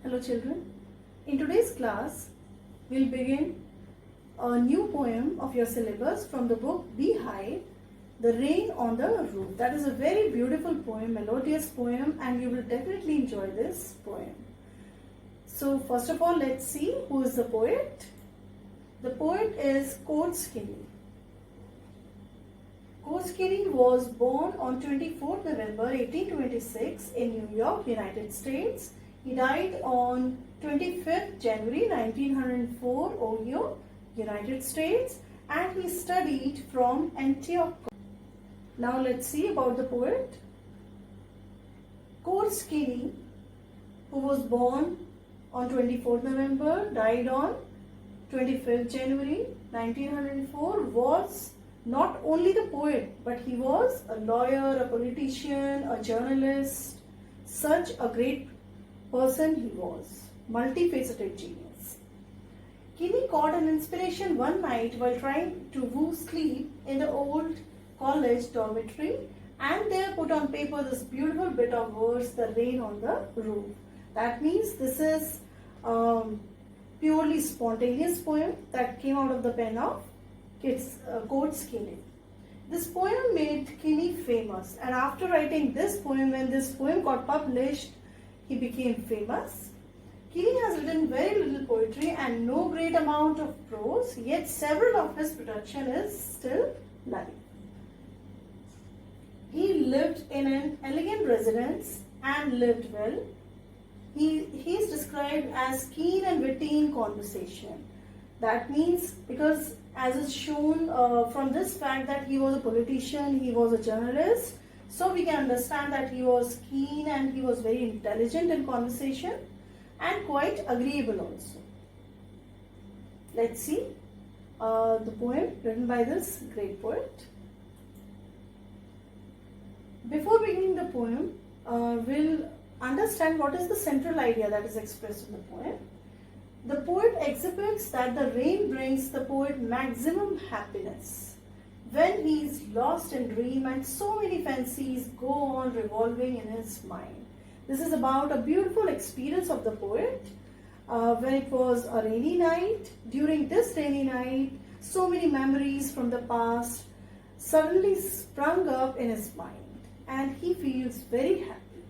Hello children. In today's class, we'll begin a new poem of your syllabus from the book Beehive, The Rain on the Roof. That is a very beautiful poem, melodious poem, and you will definitely enjoy this poem. So first of all, let's see who is the poet. The poet is Coates Kinney. Coates Kinney was born on 24th November 1826 in New York, United States. He died on 25th January 1904, Ohio, United States, and he studied from Antioch. Now let's see about the poet. Coates Kinney, who was born on 24th November, died on 25th January 1904, was not only the poet, but he was a lawyer, a politician, a journalist. Such a great person he was, multifaceted genius. Kinney caught an inspiration one night while trying to woo sleep in the old college dormitory, and there put on paper this beautiful bit of verse, "The rain on the roof." That means this is purely spontaneous poem that came out of the pen of Coates Kinney. This poem made Kinney famous, and after writing this poem, when this poem got published, he became famous. Kinney has written very little poetry and no great amount of prose, yet several of his production is still live. He lived in an elegant residence and lived well. He is described as keen and witty in conversation. That means, because as is shown from this fact that he was a politician, he was a journalist, so we can understand that he was keen and he was very intelligent in conversation and quite agreeable also. Let's see the poem written by this great poet. Before beginning the poem, we'll understand what is the central idea that is expressed in the poem. The poet exhibits that the rain brings the poet maximum happiness when he is lost in dream and so many fancies go on revolving in his mind. This is about a beautiful experience of the poet when it was a rainy night. During this rainy night, so many memories from the past suddenly sprung up in his mind and he feels very happy.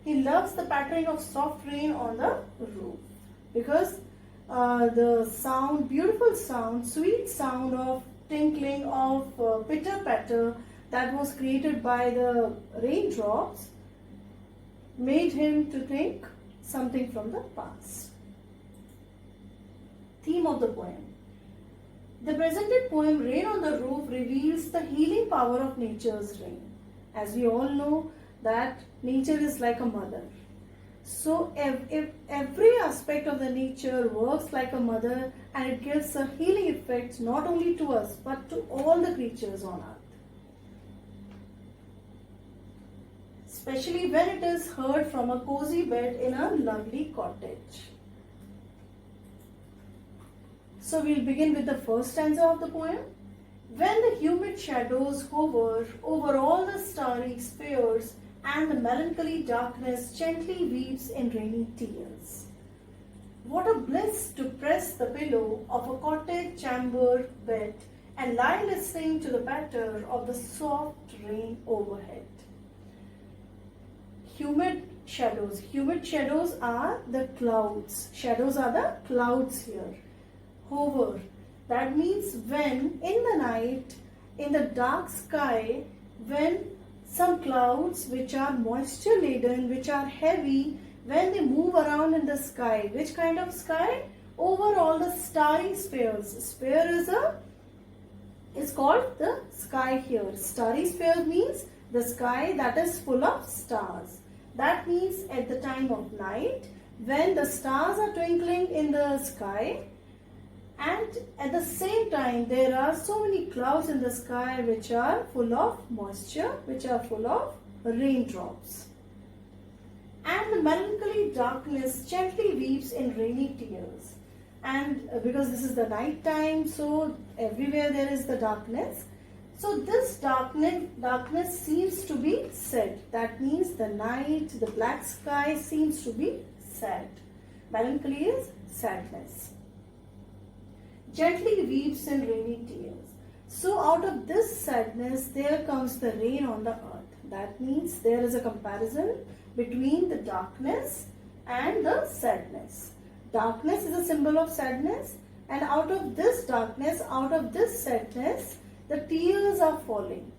He loves the pattering of soft rain on the roof, because the sound, beautiful sound, sweet sound of tinkling of pitter patter that was created by the raindrops made him to think something from the past. Theme of the poem. The presented poem, Rain on the Roof, reveals the healing power of nature's rain. As we all know that nature is like a mother. So if every aspect of the nature works like a mother, and it gives a healing effect not only to us but to all the creatures on earth. Especially when it is heard from a cozy bed in a lovely cottage. So we'll begin with the first stanza of the poem. When the humid shadows hover over all the starry spheres, and the melancholy darkness gently weeps in rainy tears. What a bliss to press the pillow of a cottage chamber bed and lie listening to the patter of the soft rain overhead. Humid shadows. Humid shadows are the clouds. Shadows are the clouds here. Hover. That means when in the night, in the dark sky, when some clouds which are moisture laden, which are heavy, when they move around in the sky. Which kind of sky? Over all the starry spheres. Sphere is called the sky here. Starry sphere means the sky that is full of stars. That means at the time of night, when the stars are twinkling in the sky, and at the same time there are so many clouds in the sky which are full of moisture, which are full of raindrops. And the melancholy darkness gently weeps in rainy tears. And because this is the night time, so everywhere there is the darkness. So this darkness seems to be set. That means the night, the black sky seems to be sad. Melancholy is sadness. Gently weeps in rainy tears. So out of this sadness, there comes the rain on the earth. That means there is a comparison between the darkness and the sadness. Darkness is a symbol of sadness, and out of this darkness, out of this sadness, the tears are falling.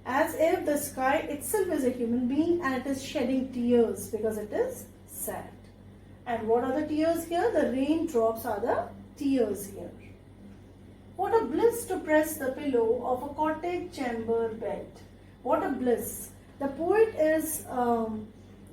As if the sky itself is a human being and it is shedding tears because it is sad. And what are the tears here? The raindrops are the tears here. What a bliss to press the pillow of a cottage chamber bed. What a bliss. The poet is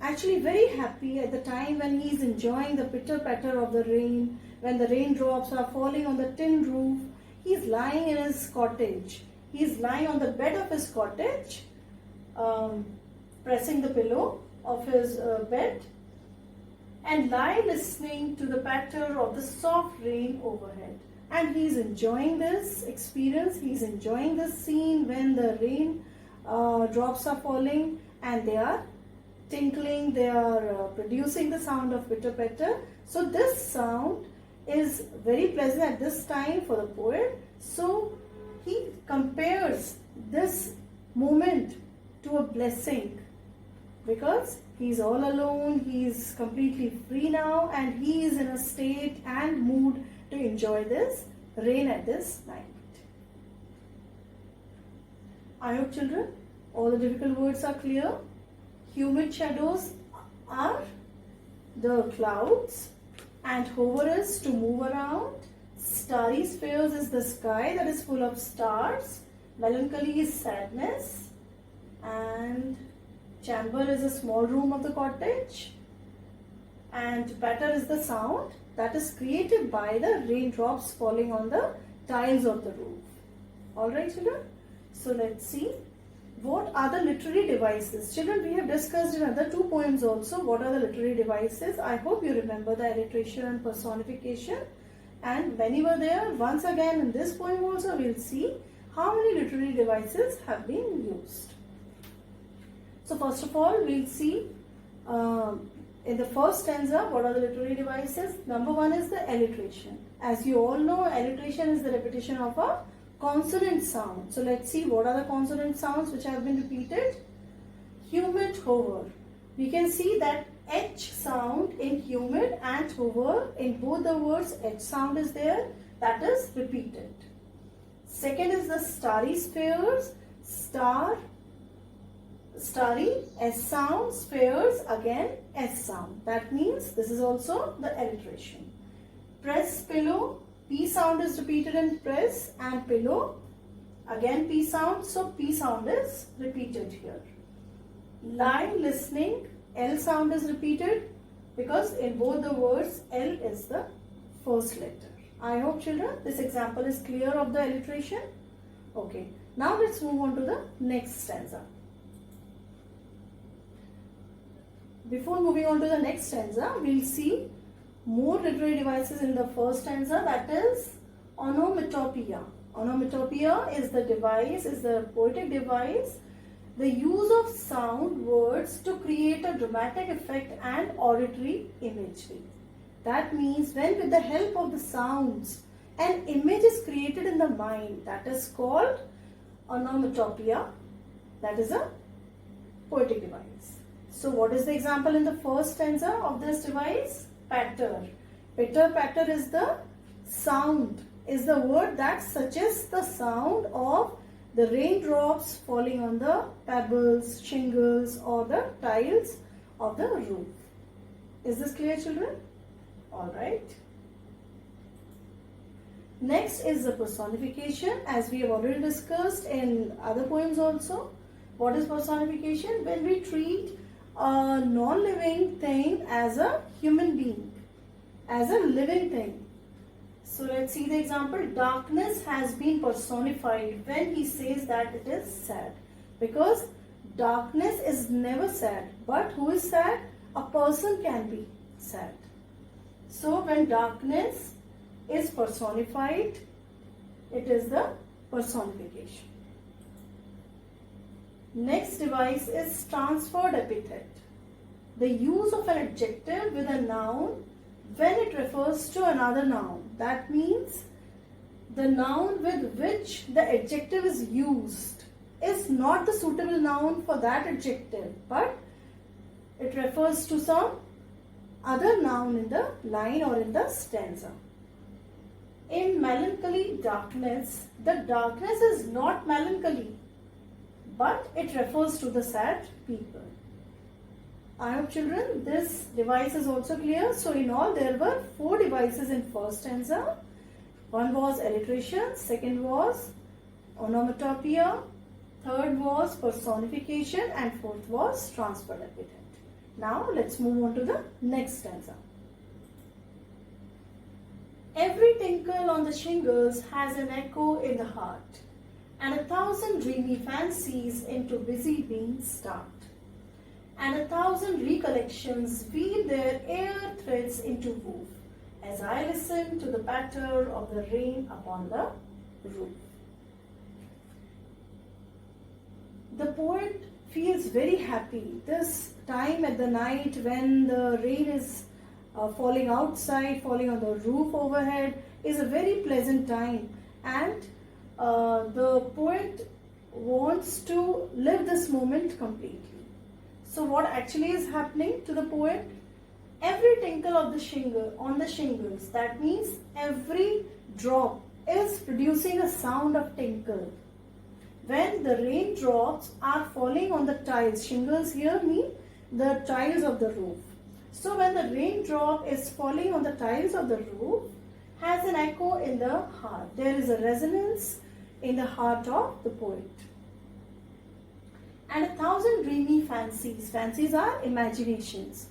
actually very happy at the time when he is enjoying the pitter patter of the rain, when the raindrops are falling on the tin roof. He is lying in his cottage. He is lying on the bed of his cottage, pressing the pillow of his bed, and lie listening to the patter of the soft rain overhead. And he is enjoying this experience. He is enjoying this scene when the rain drops are falling and they are tinkling, they are producing the sound of pitter patter. So this sound is very pleasant at this time for the poet. So he compares this moment to a blessing because he is all alone, he is completely free now, and he is in a state and mood to enjoy this rain at this night. I hope, children, all the difficult words are clear. Humid shadows are the clouds, and hover is to move around. Starry spheres is the sky that is full of stars. Melancholy is sadness, and chamber is a small room of the cottage, and patter is the sound that is created by the raindrops falling on the tiles of the roof. Alright, children? So let's see. What are the literary devices? Children, we have discussed in other two poems also what are the literary devices. I hope you remember the alliteration and personification. And when you were there, once again in this poem also we will see how many literary devices have been used. So first of all, we will see in the first stanza, what are the literary devices? Number one is the alliteration. As you all know, alliteration is the repetition of a consonant sound. So let's see what are the consonant sounds which have been repeated. Humid, hover. We can see that H sound in humid and hover, in both the words H sound is there, that is repeated. Second is the starry spheres. Starry, S sound, spheres, again S sound. That means this is also the alliteration. Press, pillow, P sound is repeated in press and pillow. Again P sound, so P sound is repeated here. Lie, listening, L sound is repeated because in both the words L is the first letter. I hope, children, this example is clear of the alliteration. Okay, now let's move on to the next stanza. Before moving on to the next stanza, we'll see more literary devices in the first stanza, that is onomatopoeia. Onomatopoeia is the device, is the poetic device, the use of sound words to create a dramatic effect and auditory imagery. That means when with the help of the sounds, an image is created in the mind, that is called onomatopoeia. That is a poetic device. So what is the example in the first stanza of this device? Patter. Pitter patter is the sound, is the word that suggests the sound of the raindrops falling on the pebbles, shingles or the tiles of the roof. Is this clear, children? Alright. Next is the personification, as we have already discussed in other poems also. What is personification? When we treat a non-living thing as a human being, as a living thing. So let's see the example. Darkness has been personified when he says that it is sad. Because darkness is never sad. But who is sad? A person can be sad. So when darkness is personified, it is the personification. Next device is transferred epithet. the use of an adjective with a noun when it refers to another noun. That means the noun with which the adjective is used is not the suitable noun for that adjective, but it refers to some other noun in the line or in the stanza. In melancholy darkness, the darkness is not melancholy, but it refers to the sad people. I hope children this device is also clear. So in all there were 4 devices in first stanza. One was alliteration, second was onomatopoeia, third was personification, and fourth was transferred epithet. Now let's move on to the next stanza. Every tinkle on the shingles has an echo in the heart, and 1,000 dreamy fancies into busy beings start, and 1,000 recollections weave their air threads into woof, as I listen to the patter of the rain upon the roof. The poet feels very happy. This time at the night when the rain is falling outside, falling on the roof overhead, is a very pleasant time, and the poet wants to live this moment completely. So what actually is happening to the poet? Every tinkle of the shingle on the shingles, that means every drop is producing a sound of tinkle. When the raindrops are falling on the tiles, shingles here mean the tiles of the roof. So when the raindrop is falling on the tiles of the roof, has an echo in the heart. There is a resonance in the heart of the poet. And 1,000 dreamy fancies. Fancies are imaginations.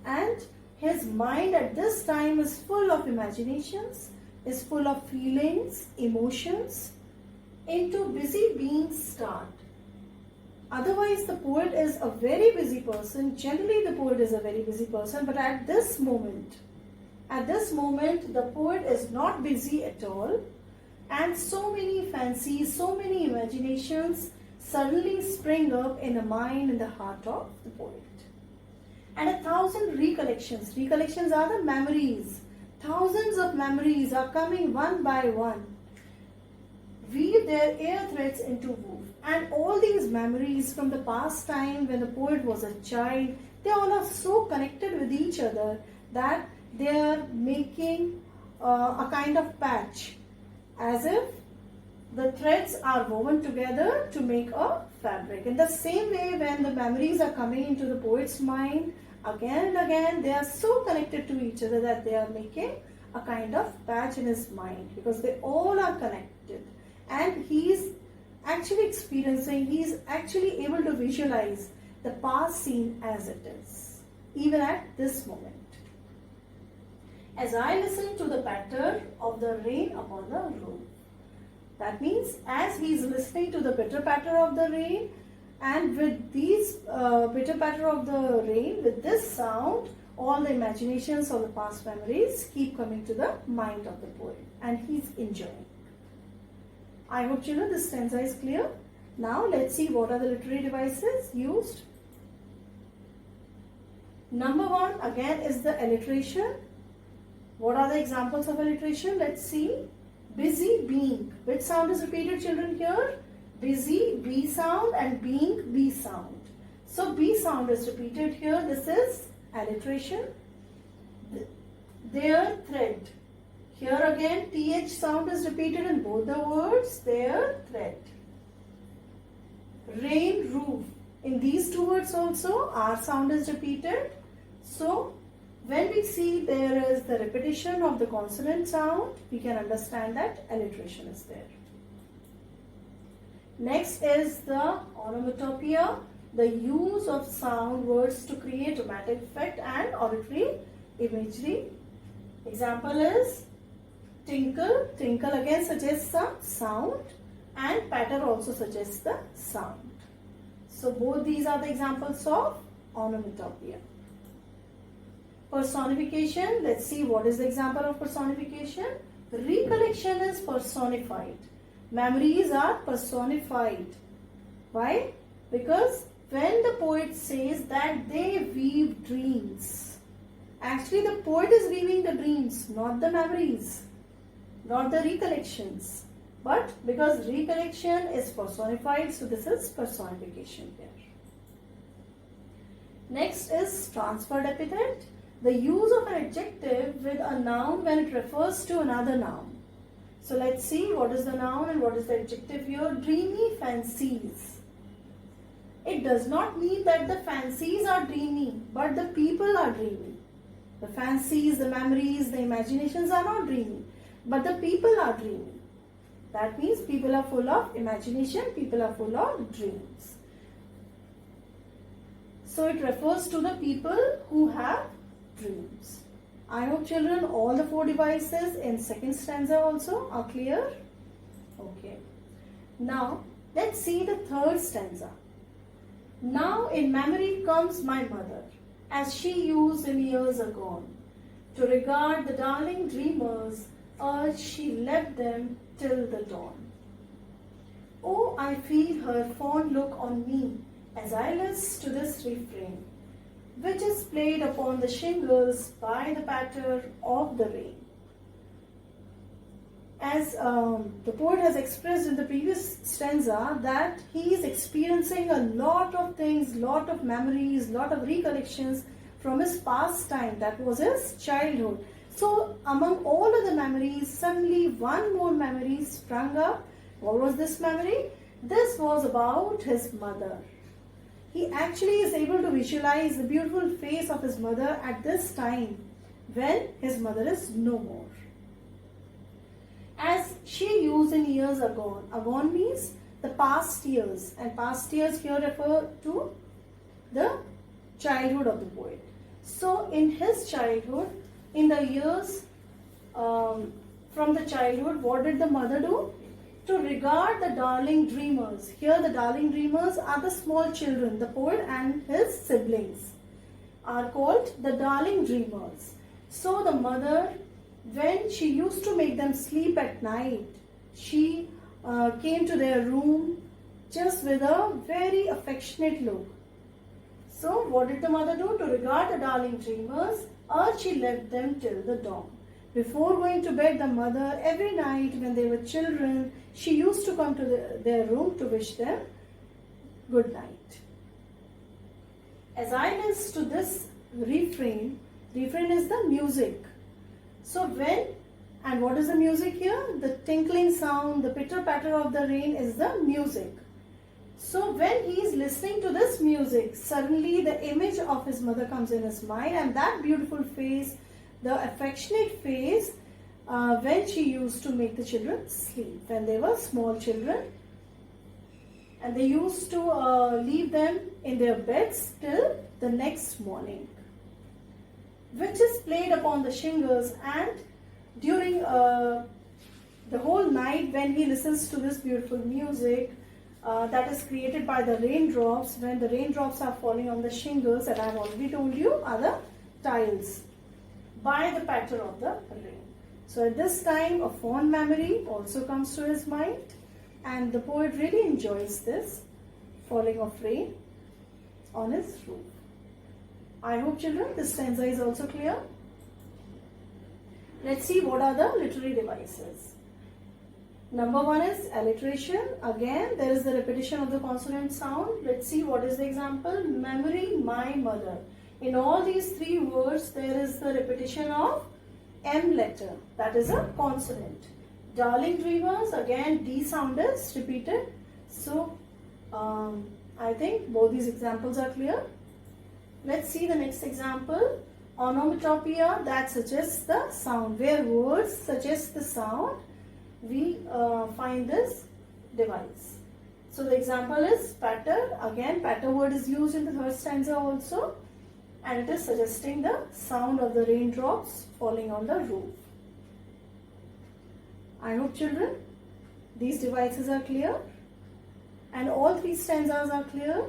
And his mind at this time is full of imaginations, is full of feelings, emotions, into busy beings start. Otherwise, the poet is a very busy person. Generally, the poet is a very busy person, but at this moment, the poet is not busy at all, and so many fancies, so many imaginations suddenly spring up in the mind and the heart of the poet. And 1,000 recollections. Recollections are the memories. Thousands of memories are coming one by one, weave their air threads into woof. And all these memories from the past time when the poet was a child, they all are so connected with each other that they are making a kind of patch, as if the threads are woven together to make a fabric. In the same way, when the memories are coming into the poet's mind, again and again, they are so connected to each other that they are making a kind of patch in his mind, because they all are connected. And he is actually experiencing, he is actually able to visualize the past scene as it is, even at this moment. As I listen to the patter of the rain upon the roof. That means as he is listening to the bitter patter of the rain, and with these bitter patter of the rain, with this sound, all the imaginations of the past memories keep coming to the mind of the poet, and he's enjoying. I hope children this stanza is clear. Now let's see what are the literary devices used. Number 1 again is the alliteration. What are the examples of alliteration? Let's see. Busy, being. Which sound is repeated, children, here? Busy, B sound, and being, B sound. So B sound is repeated here. This is alliteration. Their thread. Here again, TH sound is repeated in both the words. Their thread. Rain, roof. In these two words also, R sound is repeated. So, when we see there is the repetition of the consonant sound, we can understand that alliteration is there. Next is the onomatopoeia, the use of sound words to create dramatic effect and auditory imagery. Example is tinkle. Tinkle again suggests some sound, and patter also suggests the sound. So both these are the examples of onomatopoeia. Personification. Let's see what is the example of personification. Recollection is personified. Memories are personified. Why? Because when the poet says that they weave dreams. Actually, the poet is weaving the dreams, not the memories, not the recollections. But because recollection is personified, so this is personification here. Next is transferred epithet. The use of an adjective with a noun when it refers to another noun. So let's see what is the noun and what is the adjective here. Dreamy fancies. It does not mean that the fancies are dreamy, but the people are dreamy. The fancies, the memories, the imaginations are not dreamy, but the people are dreamy. That means people are full of imagination, people are full of dreams. So it refers to the people who have dreams. I hope children all the 4 devices in second stanza also are clear. Okay. Now let's see the third stanza. Now in memory comes my mother, as she used in years agone, to regard the darling dreamers, urge she left them till the dawn. Oh, I feel her fond look on me as I listen to this refrain, which is played upon the shingles by the patter of the rain. As the poet has expressed in the previous stanza that he is experiencing a lot of things, lot of memories, lot of recollections from his past time, that was his childhood. So among all of the memories, suddenly one more memory sprung up. What was this memory? This was about his mother. He actually is able to visualize the beautiful face of his mother at this time when his mother is no more. As she used in years agone. Agone means the past years, and past years here refer to the childhood of the poet. So in his childhood, in the years from the childhood, what did the mother do? To regard the darling dreamers. Here the darling dreamers are the small children. The poet and his siblings are called the darling dreamers. So the mother, when she used to make them sleep at night, she came to their room just with a very affectionate look. So what did the mother do? To regard the darling dreamers, or she left them till the dawn. Before going to bed, the mother, every night when they were children, she used to come to their room to wish them good night. As I listen to this refrain is the music. So and what is the music here? The tinkling sound, the pitter-patter of the rain is the music. So when he is listening to this music, suddenly the image of his mother comes in his mind, and that beautiful face, the affectionate face, when she used to make the children sleep, when they were small children, and they used to leave them in their beds till the next morning, which is played upon the shingles. And during the whole night when he listens to this beautiful music that is created by the raindrops, when the raindrops are falling on the shingles, that I have already told you are the tiles, by the patter of the rain. So at this time a fond memory also comes to his mind, and the poet really enjoys this falling of rain on his roof. I hope children this stanza is also clear. Let's see what are the literary devices. Number 1 is alliteration. Again there is the repetition of the consonant sound. Let's see what is the example. Memory, my mother. In all these 3 words there is the repetition of M letter, that is a consonant. Darling dreamers, again D sound is repeated. So I think both these examples are clear. Let's see the next example. Onomatopoeia, that suggests the sound. Where words suggest the sound, we find this device. So the example is patter. Again patter word is used in the third stanza also, and it is suggesting the sound of the raindrops falling on the roof. I hope children these devices are clear and all 3 stanzas are clear.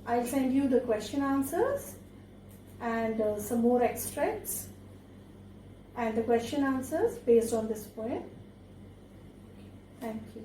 I'll send you the question answers and some more extracts and the question answers based on this poem. Thank you.